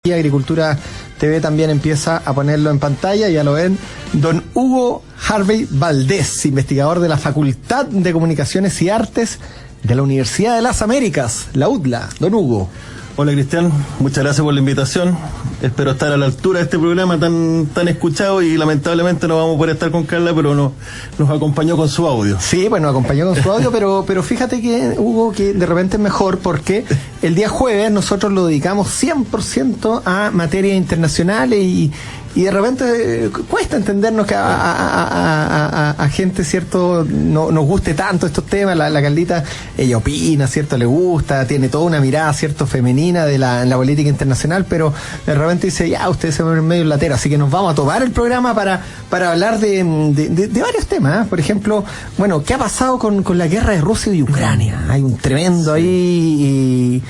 Y Agricultura TV también empieza a ponerlo en pantalla, ya lo ven, don Hugo Harvey Valdés, investigador de la Facultad de Comunicaciones y Artes de la Universidad de las Américas, la UDLA. Don Hugo. Hola Cristian, muchas gracias por la invitación. Espero estar a la altura de este programa tan escuchado y lamentablemente no vamos a poder estar con Carla, pero nos acompañó con su audio. Sí, bueno, acompañó con su audio, pero fíjate que, Hugo, que de repente es mejor porque el día jueves nosotros lo dedicamos 100% a materias internacionales y de repente cuesta entendernos que a gente, ¿cierto?, no nos guste tanto estos temas. La Carlita, ella opina, ¿cierto?, le gusta, tiene toda una mirada, ¿cierto?, femenina en la política internacional, pero de repente dice, ya, ustedes se ven medio latero, así que nos vamos a tomar el programa para hablar de varios temas, ¿eh? Por ejemplo, bueno, ¿qué ha pasado con la guerra de Rusia y Ucrania? Hay un tremendo ahí,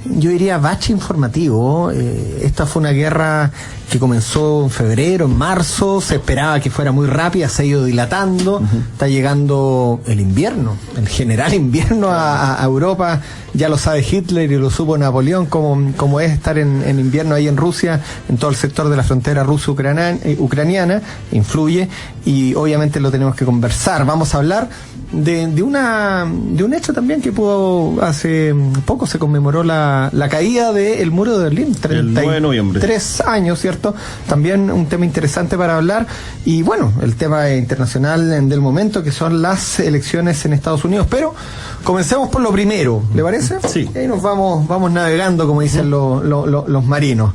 yo diría, bache informativo. Esta fue una guerra que comenzó en febrero, en marzo, se esperaba que fuera muy rápida, se ha ido dilatando, está llegando el invierno, el general invierno a Europa, ya lo sabe Hitler y lo supo Napoleón, como es estar en invierno ahí en Rusia, en todo el sector de la frontera ruso-ucraniana, influye, y obviamente lo tenemos que conversar. Vamos a hablar de un hecho también que hace poco se conmemoró la caída del muro de Berlín, 33 años, ¿cierto? También un tema interesante para hablar, y bueno, el tema internacional del momento, que son las elecciones en Estados Unidos. Pero comencemos por lo primero, ¿le parece? Sí. Y nos vamos navegando, como dicen los marinos.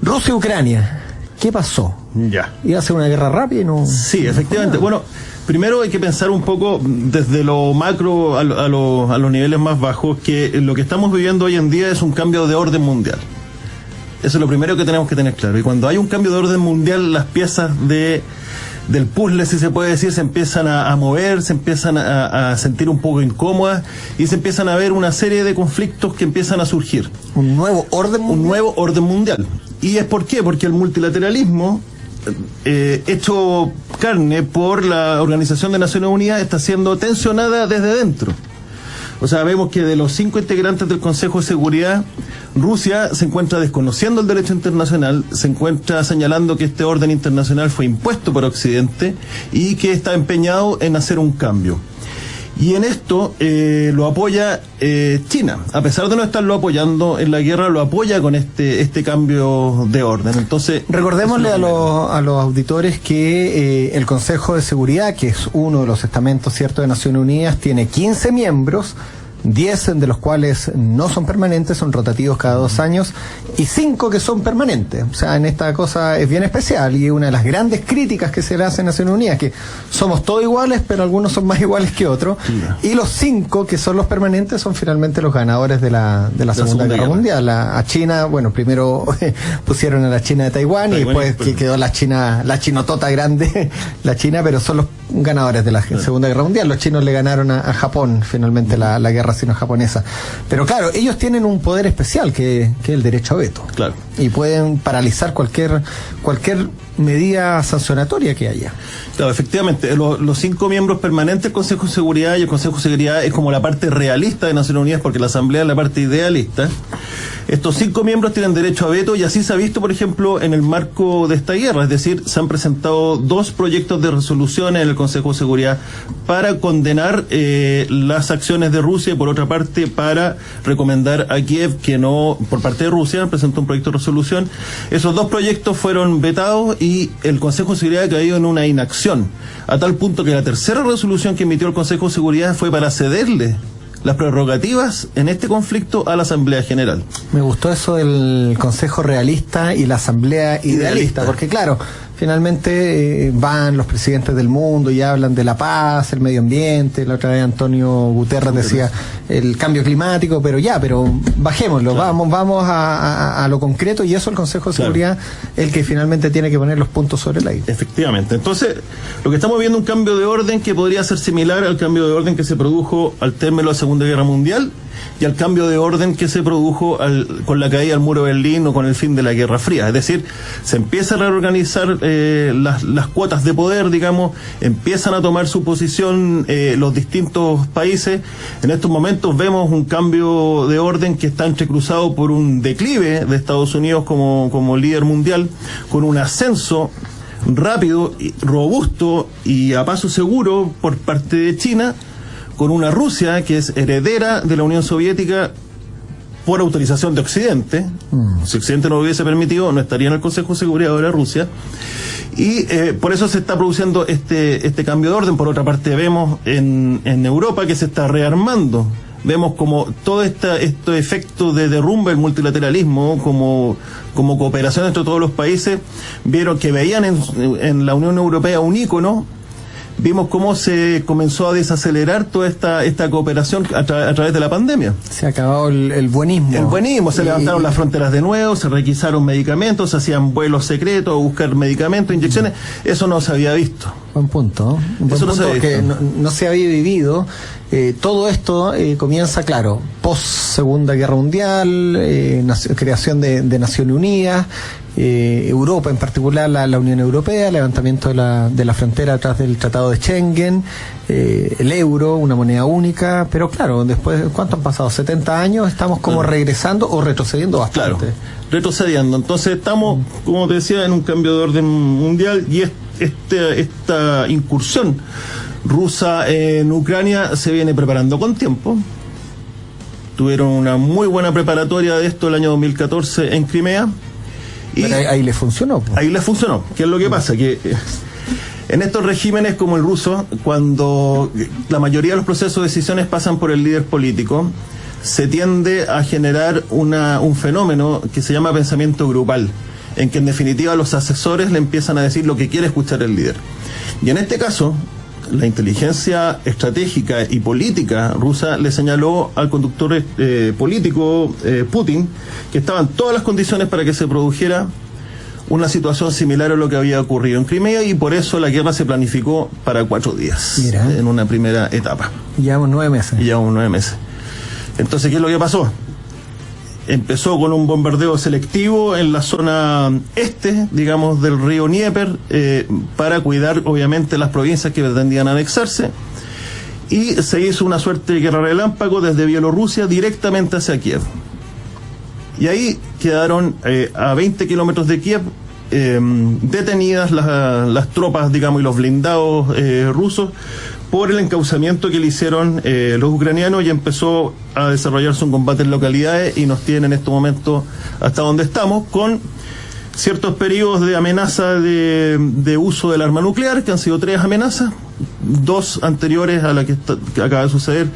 Rusia-Ucrania, ¿qué pasó? Ya. ¿Iba a ser una guerra rápida y no? Sí, efectivamente. Bueno, primero hay que pensar un poco desde lo macro a los niveles más bajos, que lo que estamos viviendo hoy en día es un cambio de orden mundial. Eso es lo primero que tenemos que tener claro. Y cuando hay un cambio de orden mundial, las piezas del puzzle, si se puede decir, se empiezan a mover, se empiezan a sentir un poco incómodas y se empiezan a ver una serie de conflictos que empiezan a surgir. ¿Un nuevo orden mundial? Un nuevo orden mundial. ¿Y es por qué? Porque el multilateralismo, hecho carne por la Organización de Naciones Unidas, está siendo tensionada desde dentro. O sea, vemos que de los 5 integrantes del Consejo de Seguridad, Rusia se encuentra desconociendo el derecho internacional, se encuentra señalando que este orden internacional fue impuesto por Occidente y que está empeñado en hacer un cambio. Y en esto lo apoya China. A pesar de no estarlo apoyando en la guerra, lo apoya con este cambio de orden. Entonces, recordémosle a los auditores que el Consejo de Seguridad, que es uno de los estamentos, ¿cierto?, de Naciones Unidas, tiene 15 miembros, 10 de los cuales no son permanentes, son rotativos cada 2 años, y 5 que son permanentes. O sea, en esta cosa es bien especial, y una de las grandes críticas que se le hace a Naciones Unidas, que somos todos iguales, pero algunos son más iguales que otros, y los 5 que son los permanentes son finalmente los ganadores de la Segunda Guerra Mundial. A China, bueno, primero pusieron a la China de Taiwán, y después que quedó la chinotota grande, la China, pero son los ganadores de la Segunda Guerra Mundial. Los chinos le ganaron a Japón finalmente la guerra sino-japonesa. Pero claro, ellos tienen un poder especial que es el derecho a veto. Claro. Y pueden paralizar cualquier medida sancionatoria que haya. Claro, efectivamente, los 5 miembros permanentes del Consejo de Seguridad, y el Consejo de Seguridad es como la parte realista de Naciones Unidas, porque la Asamblea es la parte idealista. Estos 5 miembros tienen derecho a veto, y así se ha visto, por ejemplo, en el marco de esta guerra. Es decir, se han presentado 2 proyectos de resolución en el Consejo de Seguridad para condenar las acciones de Rusia, y por otra parte para recomendar a Kiev que no, por parte de Rusia, presentó un proyecto de resolución. Esos 2 proyectos fueron vetados y el Consejo de Seguridad ha caído en una inacción, a tal punto que la tercera resolución que emitió el Consejo de Seguridad fue para cederle las prerrogativas en este conflicto a la Asamblea General. Me gustó eso del Consejo Realista y la Asamblea Idealista, porque claro, finalmente van los presidentes del mundo y hablan de la paz, el medio ambiente. La otra vez Antonio Guterres decía el cambio climático, pero bajémoslo, claro. Vamos a lo concreto, y eso el Consejo de Seguridad, el que finalmente tiene que poner los puntos sobre la I. Efectivamente. Entonces, lo que estamos viendo es un cambio de orden que podría ser similar al cambio de orden que se produjo al término de la Segunda Guerra Mundial y al cambio de orden que se produjo con la caída del muro de Berlín o con el fin de la Guerra Fría. Es decir, se empieza a reorganizar las cuotas de poder, digamos, empiezan a tomar su posición los distintos países. En estos momentos vemos un cambio de orden que está entrecruzado por un declive de Estados Unidos como líder mundial, con un ascenso rápido, robusto y a paso seguro por parte de China, con una Rusia que es heredera de la Unión Soviética por autorización de Occidente. Si Occidente no lo hubiese permitido, no estaría en el Consejo de Seguridad ahora Rusia. Y por eso se está produciendo este cambio de orden. Por otra parte, vemos en Europa que se está rearmando. Vemos como todo este efecto de derrumbe el multilateralismo, como cooperación entre todos los países, vieron que veían en la Unión Europea un ícono. Vimos cómo se comenzó a desacelerar toda esta cooperación a través de la pandemia. Se ha acabado el buenismo. El buenismo, se levantaron las fronteras de nuevo, se requisaron medicamentos, se hacían vuelos secretos a buscar medicamentos, inyecciones. Eso no se había visto. Buen punto. Eso no se había visto. Que no se había vivido. Todo esto comienza, claro, post Segunda Guerra Mundial, creación de Naciones Unidas, Europa en particular, la Unión Europea, levantamiento de la frontera atrás del Tratado de Schengen, el euro, una moneda única, pero claro, después, ¿cuánto han pasado? 70 años, estamos como regresando o retrocediendo bastante. Claro, retrocediendo. Entonces estamos, como te decía, en un cambio de orden mundial, y esta incursión rusa en Ucrania se viene preparando con tiempo. Tuvieron una muy buena preparatoria de esto el año 2014 en Crimea. Y pero ahí le funcionó. Ahí le funcionó. ¿Qué es lo que pasa? Que en estos regímenes como el ruso, cuando la mayoría de los procesos de decisiones pasan por el líder político, se tiende a generar un fenómeno que se llama pensamiento grupal, en que en definitiva los asesores le empiezan a decir lo que quiere escuchar el líder. Y en este caso, la inteligencia estratégica y política rusa le señaló al conductor político Putin que estaban todas las condiciones para que se produjera una situación similar a lo que había ocurrido en Crimea, y por eso la guerra se planificó para 4 días. Mira. En una primera etapa. Llevamos 9 meses. Y llevamos 9 meses. Entonces, ¿qué es lo que pasó? Empezó con un bombardeo selectivo en la zona este, digamos, del río Dnieper, para cuidar, obviamente, las provincias que pretendían anexarse, y se hizo una suerte de guerra relámpago desde Bielorrusia directamente hacia Kiev. Y ahí quedaron a 20 kilómetros de Kiev detenidas las tropas, digamos, y los blindados rusos por el encauzamiento que le hicieron los ucranianos, y empezó a desarrollarse un combate en localidades, y nos tiene en este momento hasta donde estamos, con ciertos periodos de amenaza de uso del arma nuclear, que han sido 3 amenazas, 2 anteriores a la que acaba de suceder,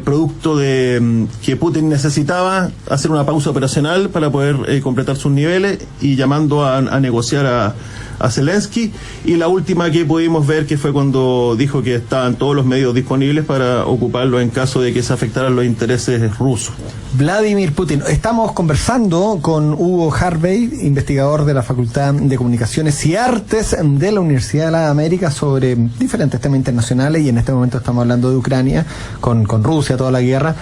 producto de que Putin necesitaba hacer una pausa operacional para poder completar sus niveles, y llamando a negociar a Zelensky, y la última que pudimos ver, que fue cuando dijo que estaban todos los medios disponibles para ocuparlo en caso de que se afectaran los intereses rusos. Vladimir Putin. Estamos conversando con Hugo Harvey, investigador de la Facultad de Comunicaciones y Artes de la Universidad de las Américas, sobre diferentes temas internacionales, y en este momento estamos hablando de Ucrania, con Rusia, toda la guerra,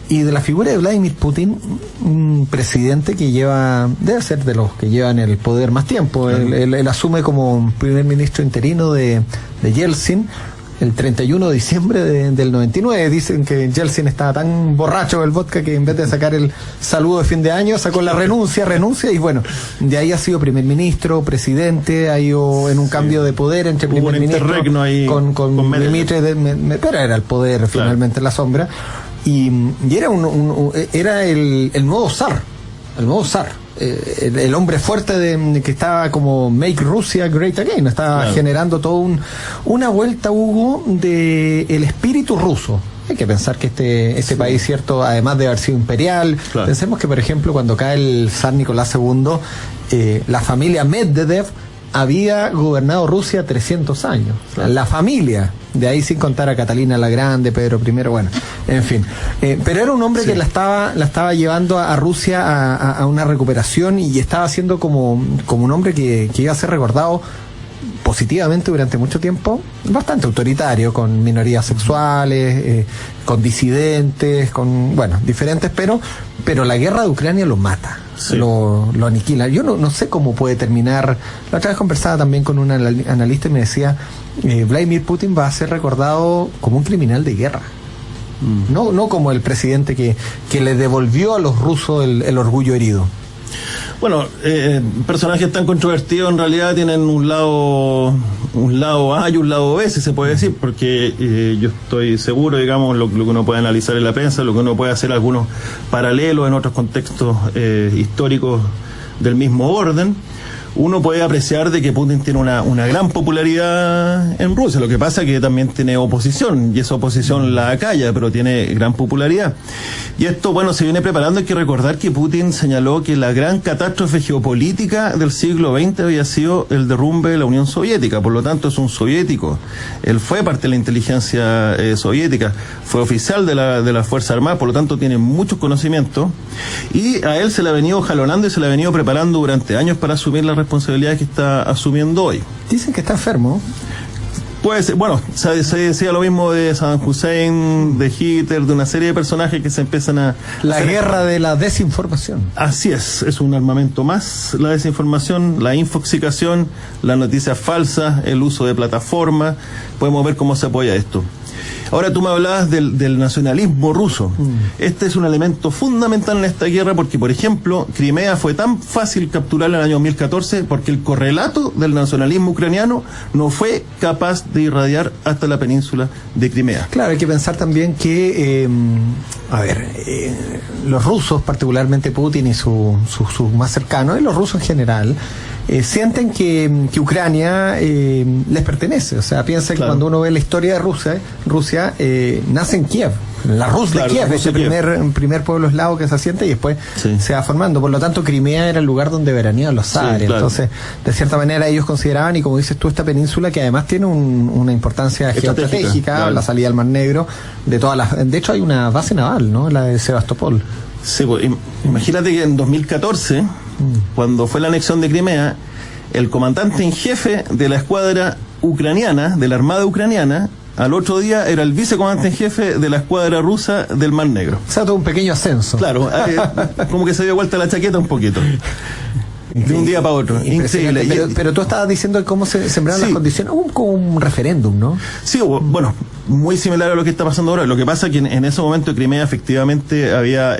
y de la figura de Vladimir Putin, un presidente que debe ser de los que llevan el poder más tiempo. Él asume como primer ministro interino de Yeltsin el 31 de diciembre del 99. Dicen que Yeltsin estaba tan borracho del vodka que en vez de sacar el saludo de fin de año, sacó la renuncia, y bueno, de ahí ha sido primer ministro, presidente, ha ido en un cambio de poder entre primer ministro con Dmitry, pero era el poder finalmente en la sombra. Y era el nuevo zar, el hombre fuerte que estaba como Make Russia Great Again, estaba generando todo una vuelta, Hugo, de el espíritu ruso. Hay que pensar que ese país, cierto, además de haber sido imperial, pensemos que, por ejemplo, cuando cae el zar Nicolás II, la familia Medvedev había gobernado Rusia 300 años. La familia, de ahí sin contar a Catalina la Grande, Pedro I, bueno, en fin. Pero era un hombre que la estaba llevando a Rusia a una recuperación, y estaba siendo como un hombre que iba a ser recordado positivamente durante mucho tiempo, bastante autoritario, con minorías sexuales, con disidentes, con, bueno, diferentes, pero la guerra de Ucrania lo mata. Sí. Lo aniquila. Yo no sé cómo puede terminar. La otra vez conversaba también con un analista y me decía, Vladimir Putin va a ser recordado como un criminal de guerra. No como el presidente que le devolvió a los rusos el orgullo herido. Bueno, personajes tan controvertidos en realidad tienen un lado A y un lado B, si se puede decir, porque yo estoy seguro, digamos, lo que uno puede analizar en la prensa, lo que uno puede hacer algunos paralelos en otros contextos históricos del mismo orden, uno puede apreciar de que Putin tiene una gran popularidad en Rusia. Lo que pasa es que también tiene oposición, y esa oposición la acalla, pero tiene gran popularidad. Y esto, bueno, se viene preparando. Hay que recordar que Putin señaló que la gran catástrofe geopolítica del siglo XX había sido el derrumbe de la Unión Soviética. Por lo tanto, es un soviético. Él fue parte de la inteligencia soviética, fue oficial de las Fuerzas Armadas, por lo tanto tiene muchos conocimientos. Y a él se le ha venido jalonando y se le ha venido preparando durante años para asumir la responsabilidad que está asumiendo hoy. Dicen que está enfermo. Puede ser, bueno, se decía lo mismo de Saddam Hussein, de Hitler, de una serie de personajes que se empiezan a... La guerra de la desinformación. Así es un armamento más, la desinformación, la infoxicación, las noticias falsas, el uso de plataformas. Podemos ver cómo se apoya esto. Ahora tú me hablabas del nacionalismo ruso. Este es un elemento fundamental en esta guerra porque, por ejemplo, Crimea fue tan fácil capturar en el año 2014 porque el correlato del nacionalismo ucraniano no fue capaz de irradiar hasta la península de Crimea. Claro, hay que pensar también que, los rusos, particularmente Putin y sus más cercanos, y los rusos en general, sienten que Ucrania les pertenece. O sea, piensa que cuando uno ve la historia de Rusia nace en Kiev, la Rus de Kiev, ese primer pueblo eslavo que se asienta y después se va formando. Por lo tanto, Crimea era el lugar donde veraneaban los zares. Entonces, de cierta manera, ellos consideraban, y como dices tú, esta península que además tiene una importancia geoestratégica, la salida al Mar Negro, de hecho hay una base naval, ¿no? La de Sebastopol. Sí, pues, imagínate que en 2014, cuando fue la anexión de Crimea, el comandante en jefe de la escuadra ucraniana, de la Armada ucraniana, al otro día era el vicecomandante en jefe de la escuadra rusa del Mar Negro. O sea, tuvo un pequeño ascenso. Claro, como que se dio vuelta la chaqueta un poquito. De un día para otro. Increíble. Pero tú estabas diciendo cómo se sembraron las condiciones. Como un referéndum, ¿no? Sí, bueno, muy similar a lo que está pasando ahora. Lo que pasa es que en ese momento Crimea efectivamente había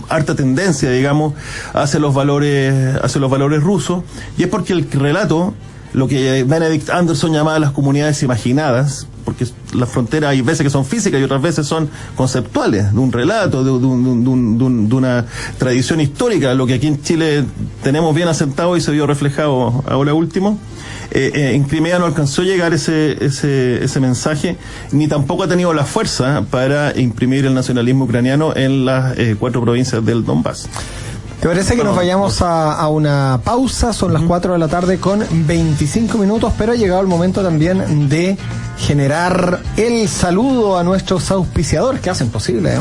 harta tendencia, digamos, hacia los valores rusos, y es porque el relato, lo que Benedict Anderson llamaba las comunidades imaginadas, porque las fronteras hay veces que son físicas y otras veces son conceptuales, de un relato, de una tradición histórica, lo que aquí en Chile tenemos bien asentado y se vio reflejado ahora último. En Crimea no alcanzó a llegar ese mensaje, ni tampoco ha tenido la fuerza para imprimir el nacionalismo ucraniano en las 4 provincias del Donbass. ¿Te parece que nos vayamos a una pausa? Son las 4 de la tarde con 25 minutos, pero ha llegado el momento también de generar el saludo a nuestros auspiciadores que hacen posible